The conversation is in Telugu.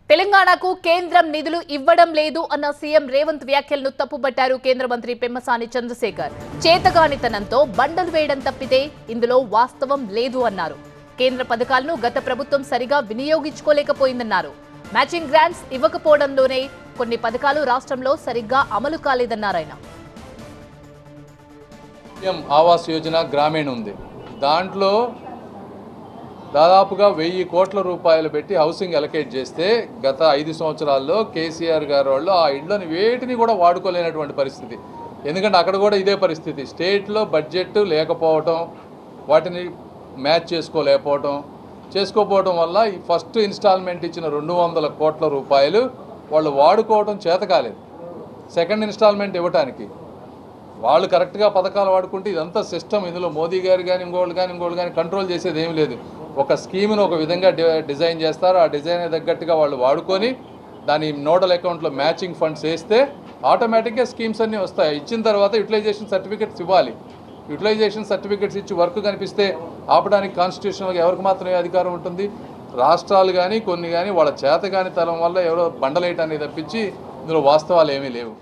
తెలంగాణకు కేంద్రం నిధులు ఇవ్వడం లేదు అన్న సీఎం రేవంత్ వ్యాఖ్యలను తప్పుబట్టారు కేంద్ర మంత్రి పెమ్మసాని చంద్రశేఖర్. చేతగానితనంతో బండలు వేయడం తప్పితే ఇందులో వాస్తవం లేదు అన్నారు. కేంద్ర పథకాలను గత ప్రభుత్వం సరిగా వినియోగించుకోలేకపోయిందన్నారు. మ్యాచింగ్ గ్రాంట్స్ ఇవ్వకపోవడంలోనే కొన్ని పథకాలు రాష్ట్రంలో సరిగ్గా అమలు కాలేదన్నారాయన. ఆవాస్ యోజన గ్రామీణ ఉంది, దాంట్లో దాదాపుగా 1000 కోట్ల రూపాయలు పెట్టి హౌసింగ్ అలొకేట్ చేస్తే గత 5 సంవత్సరాల్లో కేసీఆర్ గారు వాళ్ళు ఆ ఇళ్లని వేటిని కూడా వాడుకోలేనటువంటి పరిస్థితి. ఎందుకంటే అక్కడ కూడా ఇదే పరిస్థితి, స్టేట్లో బడ్జెట్ లేకపోవటం, వాటిని మ్యాచ్ చేసుకోకపోవటం వల్ల ఈ ఫస్ట్ ఇన్స్టాల్మెంట్ ఇచ్చిన 200 కోట్ల రూపాయలు వాళ్ళు వాడుకోవడం చేత కాలేదు. సెకండ్ ఇన్స్టాల్మెంట్ ఇవ్వటానికి వాళ్ళు కరెక్ట్గా పథకాలు వాడుకుంటే ఇదంతా సిస్టమ్, ఇందులో మోదీ గారు కానీ ఇంకోళ్ళు కానీ కంట్రోల్ చేసేది ఏమీ లేదు. ఒక స్కీమ్ను ఒక విధంగా డిజైన్ చేస్తారు, ఆ డిజైన్ తగ్గట్టుగా వాళ్ళు వాడుకొని దాని నోడల్ అకౌంట్లో మ్యాచింగ్ ఫండ్స్ వేస్తే ఆటోమేటిక్గా స్కీమ్స్ అన్నీ వస్తాయి. ఇచ్చిన తర్వాత యూటిలైజేషన్ సర్టిఫికెట్స్ ఇవ్వాలి. యూటిలైజేషన్ సర్టిఫికెట్స్ ఇచ్చి వర్క్ కనిపిస్తే ఆపడానికి కాన్స్టిట్యూషన్గా ఎవరికి మాత్రమే అధికారం ఉంటుంది? రాష్ట్రాలు కానీ కొన్ని కానీ వాళ్ళ చేతగాని తలం వల్ల ఎవరో బండలేయటాన్ని తప్పించి ఇందులో వాస్తవాలు ఏమీ లేవు.